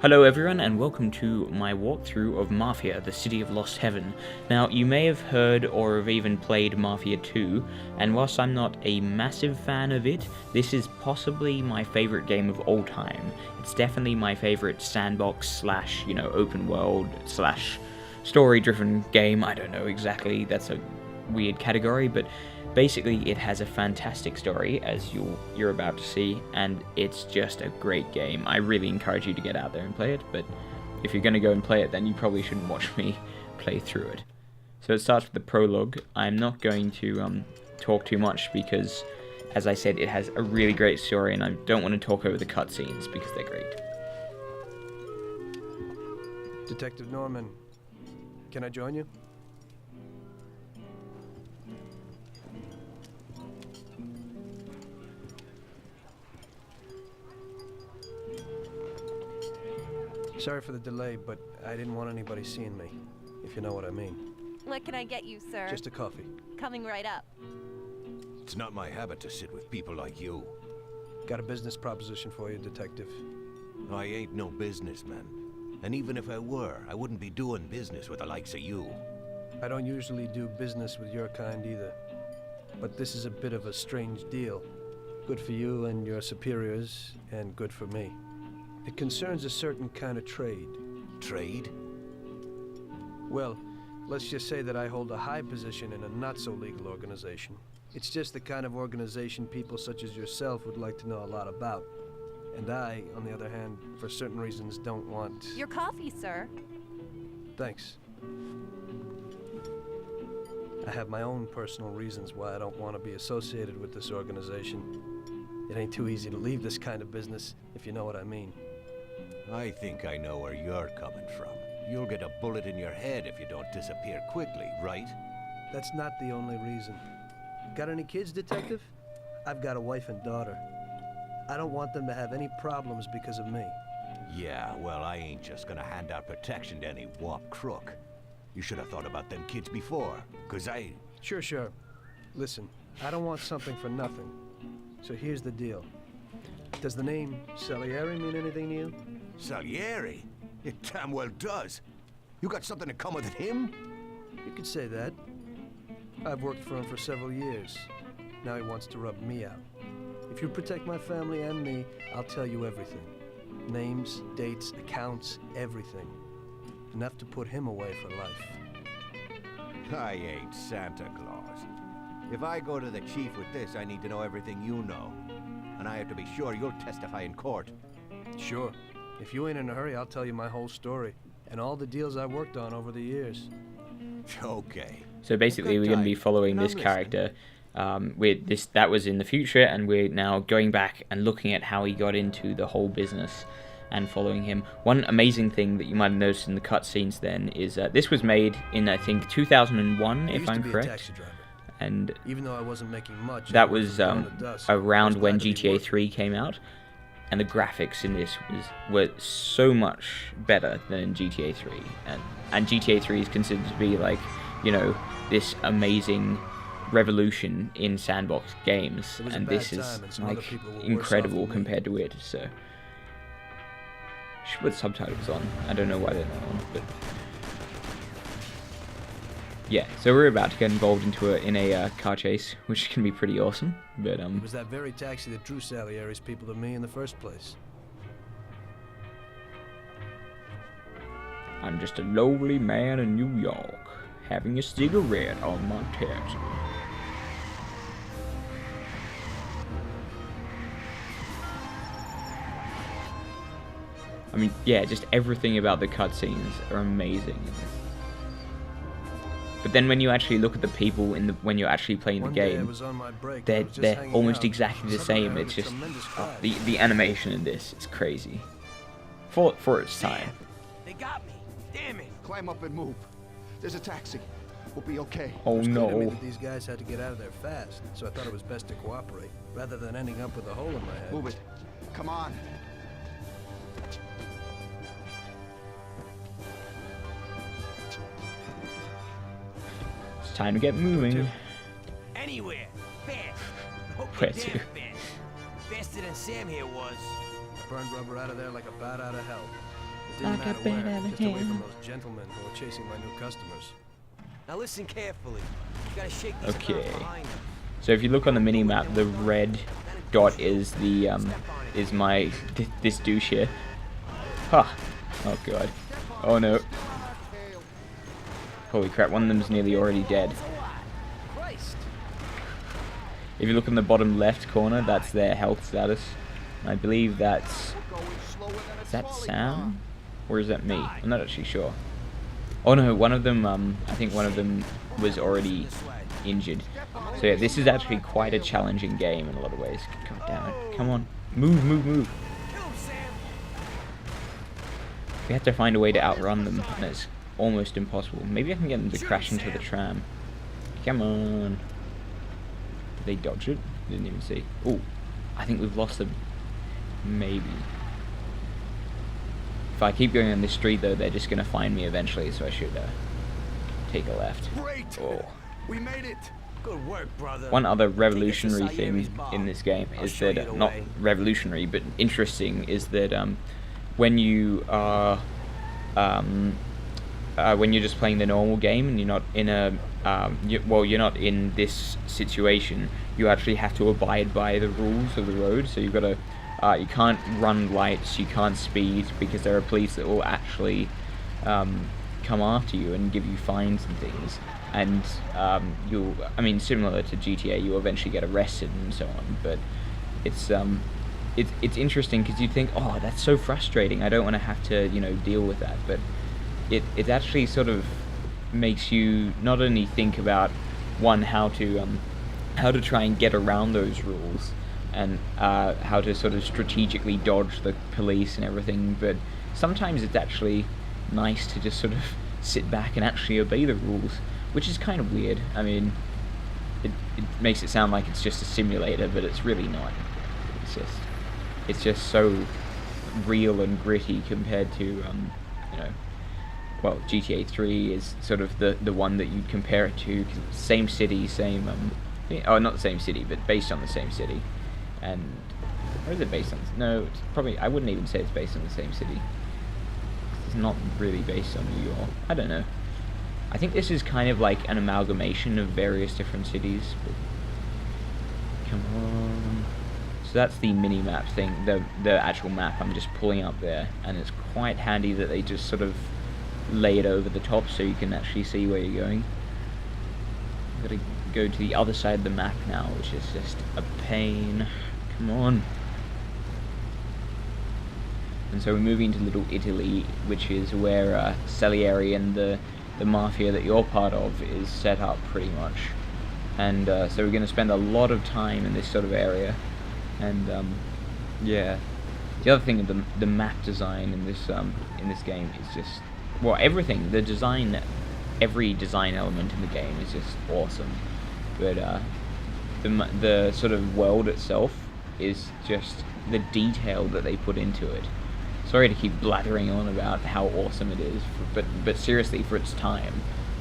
Hello everyone and welcome to my walkthrough of Mafia, the City of Lost Heaven. Now, you may have heard or have even played Mafia 2, and whilst I'm not a massive fan of it, this is possibly my favourite game of all time. It's definitely my favourite sandbox slash, open world slash story-driven game. I don't know exactly, that's a weird category, but basically it has a fantastic story, as you're about to see, and it's just a great game. I really encourage you to get out there and play it, but if you're going to go and play it, then you probably shouldn't watch me play through it. So it starts with the prologue. I'm not going to talk too much because, as I said, it has a really great story, and I don't want to talk over the cutscenes because they're great. Detective Norman, can I join you? Sorry for the delay, but I didn't want anybody seeing me, if you know what I mean. What can I get you, sir? Just a coffee. Coming right up. It's not my habit to sit with people like you. Got a business proposition for you, Detective. I ain't no businessman. And even if I were, I wouldn't be doing business with the likes of you. I don't usually do business with your kind either. But this is a bit of a strange deal. Good for you and your superiors, and good for me. It concerns a certain kind of trade. Trade? Well, let's just say that I hold a high position in a not-so-legal organization. It's just the kind of organization people such as yourself would like to know a lot about. And I, on the other hand, for certain reasons, don't want... Your coffee, sir. Thanks. I have my own personal reasons why I don't want to be associated with this organization. It ain't too easy to leave this kind of business, if you know what I mean. I think I know where you're coming from. You'll get a bullet in your head if you don't disappear quickly, right? That's not the only reason. Got any kids, Detective? I've got a wife and daughter. I don't want them to have any problems because of me. Yeah, well, I ain't just gonna hand out protection to any wop crook. You should have thought about them kids before, 'cause I... Sure. Listen, I don't want something for nothing. So here's the deal. Does the name Salieri mean anything to you? Salieri? It damn well does. You got something in common with him? You could say that. I've worked for him for several years. Now he wants to rub me out. If you protect my family and me, I'll tell you everything. Names, dates, accounts, everything. Enough to put him away for life. I ain't Santa Claus. If I go to the chief with this, I need to know everything you know. And I have to be sure you'll testify in court. Sure. If you ain't in a hurry, I'll tell you my whole story. And all the deals I worked on over the years. Okay. So basically we're going to be following this character. That was in the future, and we're now going back and looking at how he got into the whole business and following him. One amazing thing that you might have noticed in the cutscenes then is this was made in, I think, 2001, if I'm correct. Taxi driver. And even though I wasn't making much, that was around when GTA 3 came out, and the graphics in this were so much better than in GTA 3, and GTA 3 is considered to be like, this amazing revolution in sandbox games, and this is like incredible compared to it. So should put subtitles on. I don't know why they're not on, but yeah. So we're about to get involved in a car chase, which can be pretty awesome. But it was that very taxi that drew Salieri's people to me in the first place. I'm just a lowly man in New York, having a cigarette on my taxi. I mean, yeah, just everything about the cutscenes are amazing. But then when you actually look at the people when you're actually playing the game, they're almost exactly the same. It's just the animation in this is crazy for its time. They got me. Damn it. Climb up and move. There's a taxi. We'll be okay. Oh no. These guys had to get out of there fast, so I thought it was best to cooperate rather than ending up with a hole in my head. Move it. Come on. It's time to get moving. Anywhere. Fast. Hope Where you're to? damn fast. Faster than Sam here was. Burned rubber out of there like a bat out of hell. It didn't Like a matter bat where, out of just away hell. from those gentlemen who are chasing my new customers. Now listen carefully. You gotta shake these Okay. curves behind us. So if you look on the mini map, the red dot is the is my this douche here. Ha! Oh god. Oh no. Holy crap! One of them's nearly already dead. Christ. If you look in the bottom left corner, that's their health status. I believe that's... Is that Sam? Or is that me? I'm not actually sure. Oh no, one of them, I think one of them was already injured. So yeah, this is actually quite a challenging game in a lot of ways. God damn it. Come on. Move, move, move. Kill him, Sam. We have to find a way to outrun them, and it's almost impossible. Maybe I can get them to crash into the tram. Come on. Did they dodge it? Didn't even see. Oh, I think we've lost them. Maybe. If I keep going on this street though, they're just gonna find me eventually, so I should take a left. Great! Oh. We made it! Good work, brother. One other revolutionary Take us to thing Salieri's bar. in this game I'll is show that, you the not way. revolutionary, but interesting, is that when you are when you're just playing the normal game and you're not in a you're not in this situation, you actually have to abide by the rules of the road. So you've got to you can't run lights, you can't speed, because there are police that will actually come after you and give you fines and things. And I mean, similar to GTA, you eventually get arrested and so on. But it's interesting because you think, oh, that's so frustrating. I don't want to have to, deal with that. But it actually sort of makes you not only think about how to try and get around those rules, and how to sort of strategically dodge the police and everything, but sometimes it's actually nice to just sort of sit back and actually obey the rules, which is kind of weird. I mean, it makes it sound like it's just a simulator, but it's really not. It's just so real and gritty compared to well, GTA 3 is sort of the one that you'd compare it to, 'cause same city, same not the same city, but based on the same city. And or is it based on? No, it's probably. I wouldn't even say it's based on the same city. It's not really based on New York. I don't know. I think this is kind of like an amalgamation of various different cities. But come on. So that's the mini map thing. The actual map I'm just pulling up there, and it's quite handy that they just sort of lay it over the top so you can actually see where you're going. I've got to go to the other side of the map now, which is just a pain. Come on. And so we're moving to Little Italy, which is where Salieri and the Mafia that you're part of is set up, pretty much. And so we're going to spend a lot of time in this sort of area. And yeah, the other thing, the map design in this game is just, well, everything. The design, every design element in the game is just awesome. But the sort of world itself is just the detail that they put into it. Sorry to keep blathering on about how awesome it is, but seriously, for its time,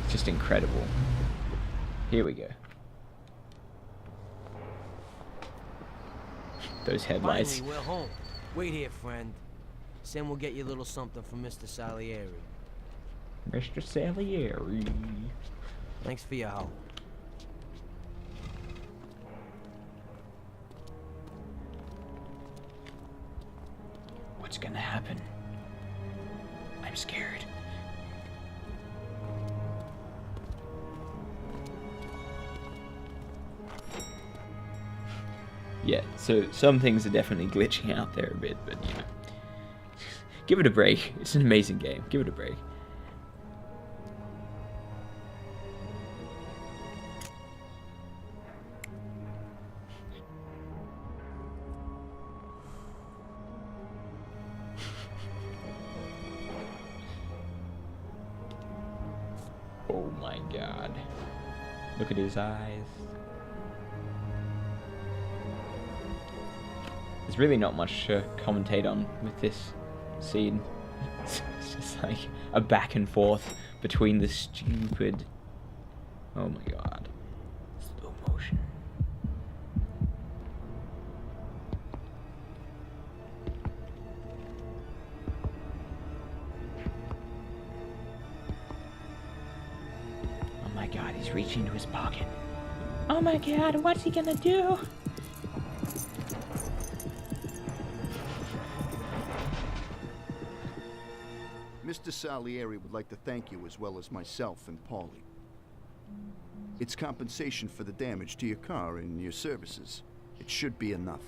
it's just incredible. Here we go. Those headlights. Finally, we're home. Wait here, friend. Sam will get you a little something from Mr. Salieri. Mr. Salieri. Thanks for your help. What's gonna happen? I'm scared. Yeah, so some things are definitely glitching out there a bit, but give it a break. It's an amazing game. Give it a break. Oh my god. Look at his eyes. There's really not much to commentate on with this scene. It's just like a back and forth between the stupid... Oh my god. Slow motion. he's reaching into his pocket. Oh my god, what's he gonna do? Mr. Salieri would like to thank you as well as myself and Paulie. It's compensation for the damage to your car and your services. It should be enough.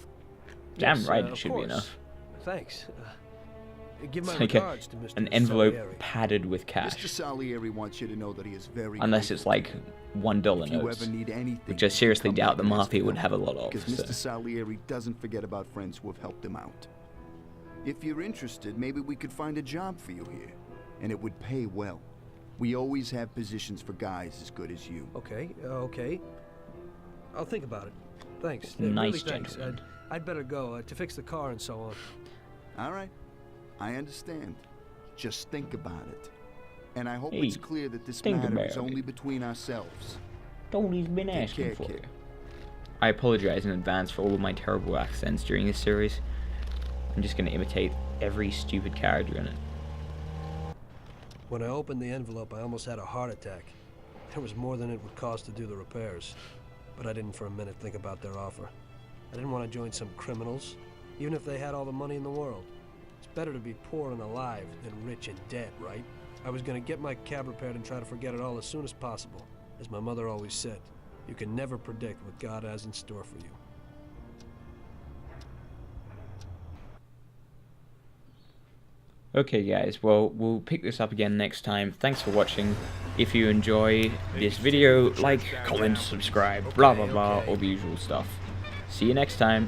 Damn Yes, right it of should be course. enough. Thanks. Give my It's like regards to Mr. an envelope Salieri. padded with Mr. cash. Salieri wants you to know that he is very Unless it's like $1 if you notes. ever need anything, Which I seriously come doubt the back and ask Mafia for would help, have a lot of. because So. Mr. Salieri doesn't forget about friends who have helped him out. If you're interested, maybe we could find a job for you here, and it would pay well. We always have positions for guys as good as you. Okay, okay. I'll think about it. Thanks. Nice really thanks. gentleman. I'd better go to fix the car and so on. All right, I understand. Just think about it. And I hope Hey, it's clear that this think matter about is it. only between ourselves. Tony's been Take asking care, for kid. you. I apologize in advance for all of my terrible accents during this series. I'm just gonna imitate every stupid character in it. When I opened the envelope, I almost had a heart attack. There was more than it would cost to do the repairs. But I didn't for a minute think about their offer. I didn't want to join some criminals, even if they had all the money in the world. It's better to be poor and alive than rich and dead, right? I was going to get my cab repaired and try to forget it all as soon as possible. As my mother always said, you can never predict what God has in store for you. Okay guys, well, we'll pick this up again next time. Thanks for watching. If you enjoy this video, like, comment, subscribe, blah blah blah, all the usual stuff. See you next time.